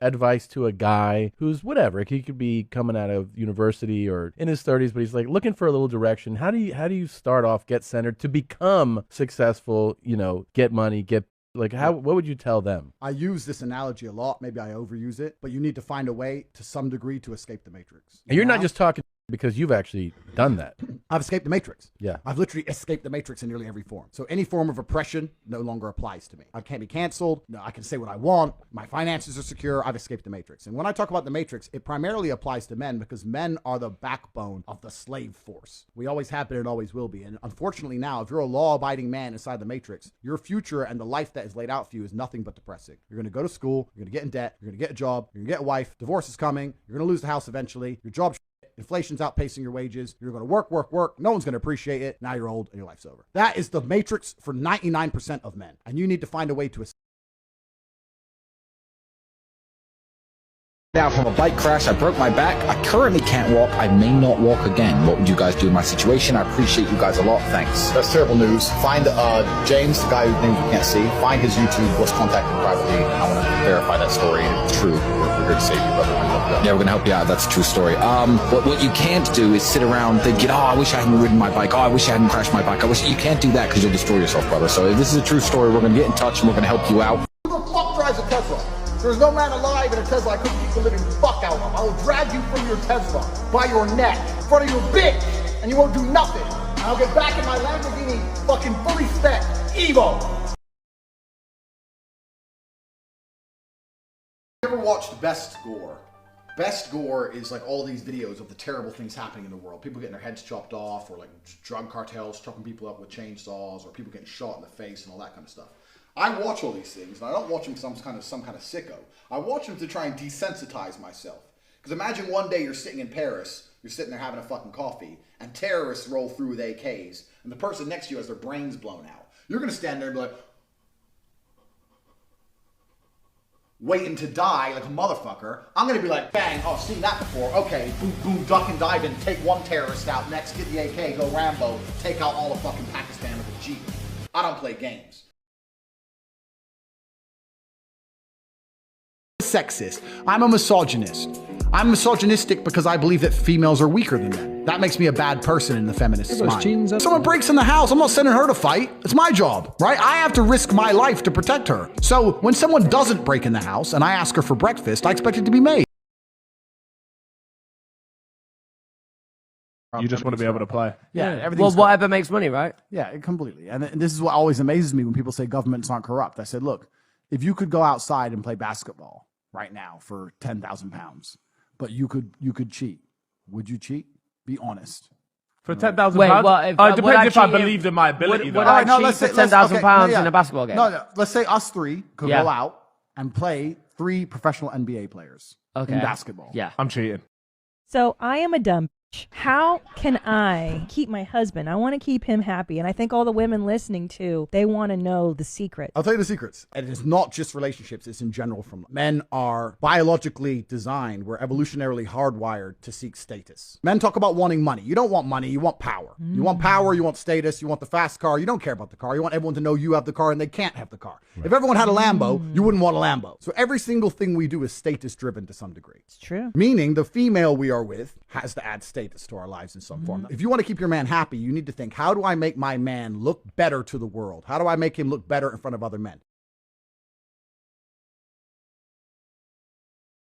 Advice to a guy who's whatever, he could be coming out of university or in his 30s, but he's like looking for a little direction. How do you start off, get centered to become successful, get money, what would you tell them? I use this analogy a lot. Maybe I overuse it, but you need to find a way to some degree to escape the matrix. And you're not just talking because you've actually done that. I've escaped the matrix. Yeah. I've literally escaped the matrix in nearly every form. So any form of oppression no longer applies to me. I can't be canceled. No, I can say what I want. My finances are secure. I've escaped the matrix. And when I talk about the matrix, it primarily applies to men because men are the backbone of the slave force. We always have been and always will be. And unfortunately now, if you're a law-abiding man inside the matrix, your future and the life that is laid out for you is nothing but depressing. You're going to go to school. You're going to get in debt. You're going to get a job. You're going to get a wife. Divorce is coming. You're going to lose the house eventually. Your job's inflation's outpacing your wages. You're going to work. No one's going to appreciate it. Now you're old and your life's over. That is the matrix for 99% of men. And you need to find a way to escape. Now from a bike crash, I broke my back. I currently can't walk. I may not walk again. What would you guys do in my situation? I appreciate you guys a lot. Thanks. That's terrible news. Find James, the guy whose name you can't see. Find his YouTube. Let's contact him privately. I want to verify that story. It's true. We're here to save you, brother. Yeah, we're gonna help you out. That's a true story. What you can't do is sit around thinking, oh, I wish I hadn't ridden my bike. Oh, I wish I hadn't crashed my bike. You can't do that because you'll destroy yourself, brother. So if this is a true story, we're gonna get in touch and we're gonna help you out. Who the fuck drives a Tesla? There's no man alive in a Tesla I couldn't keep the living fuck out of. I will drag you from your Tesla by your neck in front of your bitch, and you won't do nothing. And I'll get back in my Lamborghini fucking fully spec Evo. You ever watched Best Gore? Best Gore is like all these videos of the terrible things happening in the world. People getting their heads chopped off, or like drug cartels chopping people up with chainsaws, or people getting shot in the face and all that kind of stuff. I watch all these things, and I don't watch them because I'm some kind of sicko. I watch them to try and desensitize myself. Because imagine one day you're sitting in Paris, you're sitting there having a fucking coffee, and terrorists roll through with AKs, and the person next to you has their brains blown out. You're going to stand there and be like, waiting to die like a motherfucker. I'm going to be like, bang, oh, I've seen that before. Okay, boom, boom, duck and dive in, take one terrorist out, next get the AK, go Rambo, take out all of fucking Pakistan with a Jeep. I don't play games. Sexist. I'm a misogynist. I'm misogynistic because I believe that females are weaker than men. That makes me a bad person in the feminist's mind. Someone breaks in the house, I'm not sending her to fight. It's my job, right? I have to risk my life to protect her. So when someone doesn't break in the house and I ask her for breakfast, I expect it to be made. You just want to be able to play. Yeah, everything's well, whatever makes money, right? Yeah, completely. And this is what always amazes me when people say governments aren't corrupt. I said, look, if you could go outside and play basketball right now for 10,000 pounds, but you could cheat, would you cheat? Be honest. For 10,000 Wait, pounds? well, It depends if I cheat believed in my ability. Would I cheat for 10,000 pounds in a basketball game? No, let's say us three could go out and play 3 professional NBA players in basketball. Yeah. I'm cheating. So I am a dumb bitch. How can I keep my husband? I want to keep him happy. And I think all the women listening to, they want to know the secret. I'll tell you the secrets. And it's not just relationships, it's in general from men are biologically designed, we're evolutionarily hardwired to seek status. Men talk about wanting money. You don't want money, you want power. You want power, you want status, you want the fast car, you don't care about the car. You want everyone to know you have the car and they can't have the car. Right. If everyone had a Lambo, you wouldn't want a Lambo. So every single thing we do is status driven to some degree. It's true. Meaning the female we are with has to add status to our lives in some form. If you want to keep your man happy, you need to think, how do I make my man look better to the world? How do I make him look better in front of other men?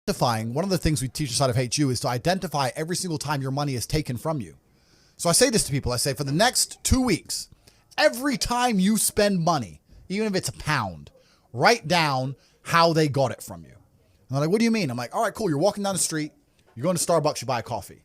One of the things we teach inside of Hate You is to identify every single time your money is taken from you. So I say this to people, I say for the next 2 weeks, every time you spend money, even if it's £1, write down how they got it from you. And they're like, what do you mean? I'm like, all right, cool. You're walking down the street, you're going to Starbucks, you buy a coffee.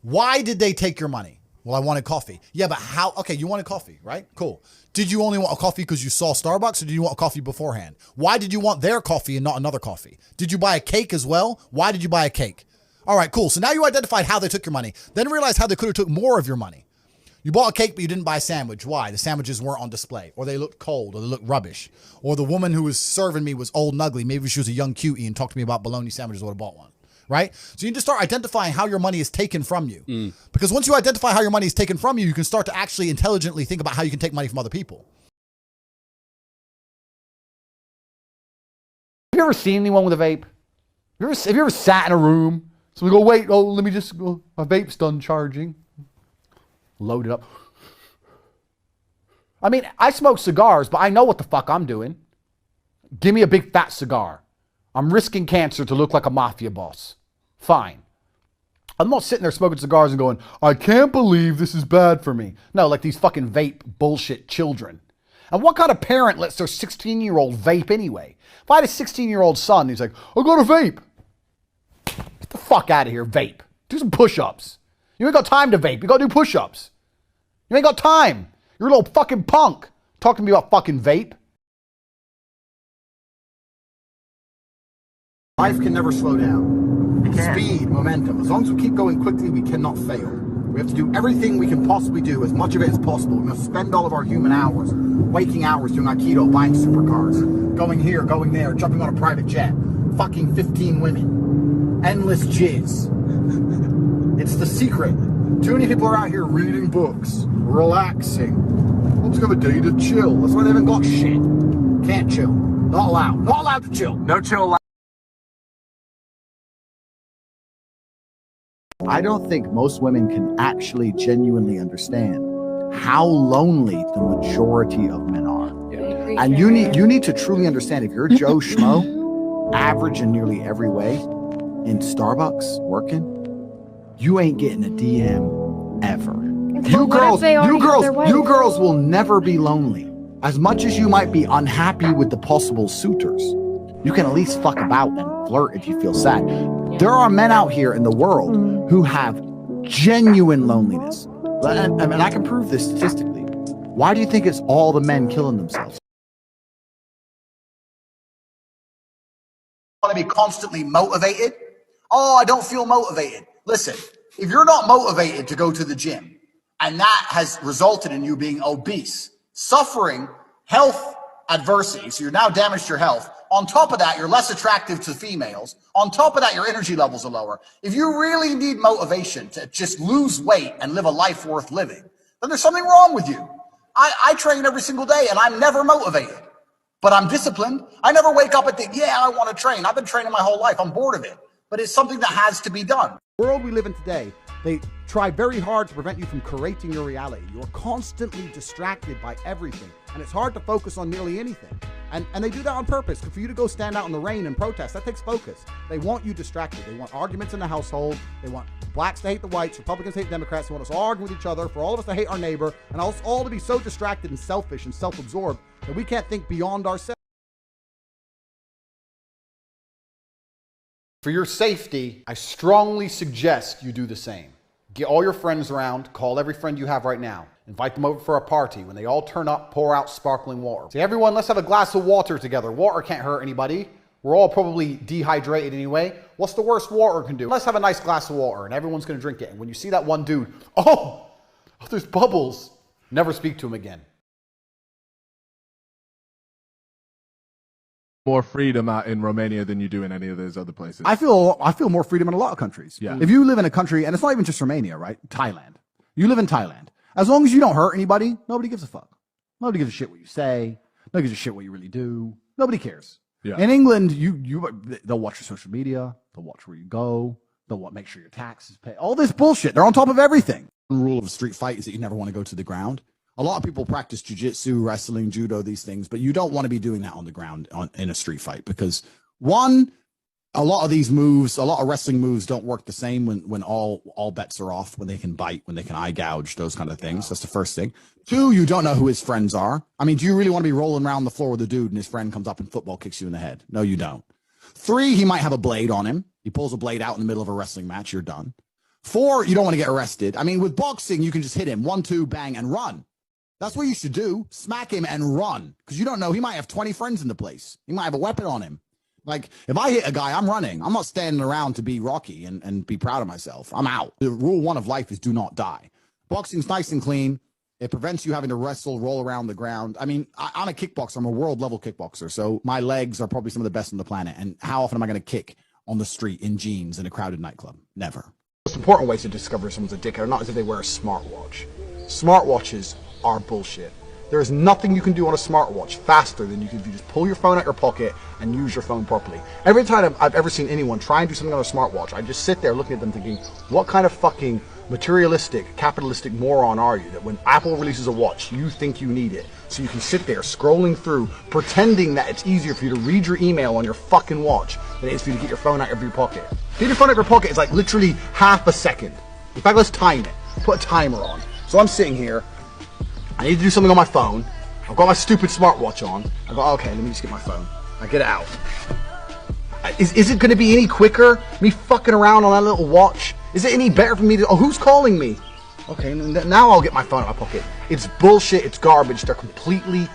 Why did they take your money? Well, I wanted coffee. Yeah, but how? Okay, you wanted coffee, right? Cool. Did you only want a coffee because you saw Starbucks, or did you want coffee beforehand? Why did you want their coffee and not another coffee? Did you buy a cake as well? Why did you buy a cake? All right, cool. So now you identified how they took your money. Then realize how they could have took more of your money. You bought a cake, but you didn't buy a sandwich. Why? The sandwiches weren't on display, or they looked cold, or they looked rubbish, or the woman who was serving me was old and ugly. Maybe she was a young cutie and talked to me about bologna sandwiches. I would have bought one, right? So you need to start identifying how your money is taken from you. Because once you identify how your money is taken from you, you can start to actually intelligently think about how you can take money from other people. Have you ever seen anyone with a vape? Have you ever sat in a room? So we go, wait, let me just go. My vape's done charging. Load it up. I mean, I smoke cigars, but I know what the fuck I'm doing. Give me a big fat cigar. I'm risking cancer to look like a mafia boss. Fine. I'm not sitting there smoking cigars and going, I can't believe this is bad for me. No, like these fucking vape bullshit children. And what kind of parent lets their 16-year-old vape anyway? If I had a 16-year-old son, he's like, I got a vape. Get the fuck out of here, vape. Do some push-ups. You ain't got time to vape. You gotta do push-ups. You ain't got time. You're a little fucking punk. Talking to me about fucking vape. Life can never slow down. Speed, momentum. As long as we keep going quickly, we cannot fail. We have to do everything we can possibly do, as much of it as possible. We must spend all of our human hours, waking hours doing Aikido, buying supercars, going here, going there, jumping on a private jet, fucking 15 women, endless jizz. It's the secret. Too many people are out here reading books, relaxing. Let's have a day to chill. That's why they haven't got shit. Can't chill. Not allowed. Not allowed to chill. No chill. I don't think most women can actually genuinely understand how lonely the majority of men are. And you need to truly understand, if you're Joe Schmo, average in nearly every way, in Starbucks working, you ain't getting a DM ever. You girls will never be lonely. As much as you might be unhappy with the possible suitors, you can at least fuck about and flirt if you feel sad. There are men out here in the world who have genuine loneliness. And I can prove this statistically. Why do you think it's all the men killing themselves? Want to be constantly motivated? Oh, I don't feel motivated. Listen, if you're not motivated to go to the gym, and that has resulted in you being obese, suffering health adversity, so you're now damaged your health. On top of that, you're less attractive to females. On top of that, your energy levels are lower. If you really need motivation to just lose weight and live a life worth living, then there's something wrong with you. I train every single day and I'm never motivated, but I'm disciplined. I never wake up and think, yeah, I want to train. I've been training my whole life. I'm bored of it, but it's something that has to be done. The world we live in today, they try very hard to prevent you from creating your reality. You're constantly distracted by everything, and it's hard to focus on nearly anything. And they do that on purpose. For you to go stand out in the rain and protest, that takes focus. They want you distracted. They want arguments in the household. They want blacks to hate the whites, Republicans to hate Democrats. They want us all arguing with each other, for all of us to hate our neighbor, and us all to be so distracted and selfish and self-absorbed that we can't think beyond ourselves. For your safety, I strongly suggest you do the same. Get all your friends around, call every friend you have right now. Invite them over for a party. When they all turn up, pour out sparkling water. Say, everyone, let's have a glass of water together. Water can't hurt anybody. We're all probably dehydrated anyway. What's the worst water can do? Let's have a nice glass of water, and everyone's gonna drink it. And when you see that one dude, oh, there's bubbles. Never speak to him again. More freedom out in Romania than you do in any of those other places. I feel more freedom in a lot of countries. Yeah. If you live in a country, and it's not even just Romania, right? Thailand. You live in Thailand. As long as you don't hurt anybody, nobody gives a fuck. Nobody gives a shit what you say. Nobody gives a shit what you really do. Nobody cares. Yeah. In England, they'll watch your social media. They'll watch where you go. They'll make sure your taxes pay. All this bullshit. They're on top of everything. The rule of a street fight is that you never want to go to the ground. A lot of people practice jiu-jitsu, wrestling, judo, these things, but you don't want to be doing that on the ground in a street fight because, one, a lot of these moves, a lot of wrestling moves don't work the same when all bets are off, when they can bite, when they can eye gouge, those kind of things. That's the first thing. Two, you don't know who his friends are. I mean, do you really want to be rolling around the floor with a dude and his friend comes up and football kicks you in the head? No, you don't. Three, he might have a blade on him. He pulls a blade out in the middle of a wrestling match. You're done. Four, you don't want to get arrested. I mean, with boxing, you can just hit him. 1, 2, bang, and run. That's what you should do. Smack him and run. Because you don't know. He might have 20 friends in the place. He might have a weapon on him. Like, if I hit a guy, I'm running. I'm not standing around to be Rocky and be proud of myself. I'm out. The rule one of life is do not die. Boxing's nice and clean. It prevents you having to wrestle, roll around the ground. I mean, I'm a kickboxer. I'm a world level kickboxer. So my legs are probably some of the best on the planet. And how often am I going to kick on the street in jeans in a crowded nightclub? Never. The most important way to discover if someone's a dickhead or not is if they wear a smartwatch. Smartwatches are bullshit. There is nothing you can do on a smartwatch faster than you can just pull your phone out your pocket and use your phone properly. Every time I've ever seen anyone try and do something on a smartwatch, I just sit there looking at them thinking, what kind of fucking materialistic, capitalistic moron are you that when Apple releases a watch, you think you need it? So you can sit there scrolling through, pretending that it's easier for you to read your email on your fucking watch than it is for you to get your phone out of your pocket. Getting your phone out of your pocket is like literally half a second. In fact, let's time it. Put a timer on. So I'm sitting here. I need to do something on my phone. I've got my stupid smartwatch on. I go, okay, let me just get my phone. I get it out. Is it going to be any quicker, me fucking around on that little watch? Is it any better for me to... Oh, who's calling me? Okay, now I'll get my phone out of my pocket. It's bullshit. It's garbage. They're completely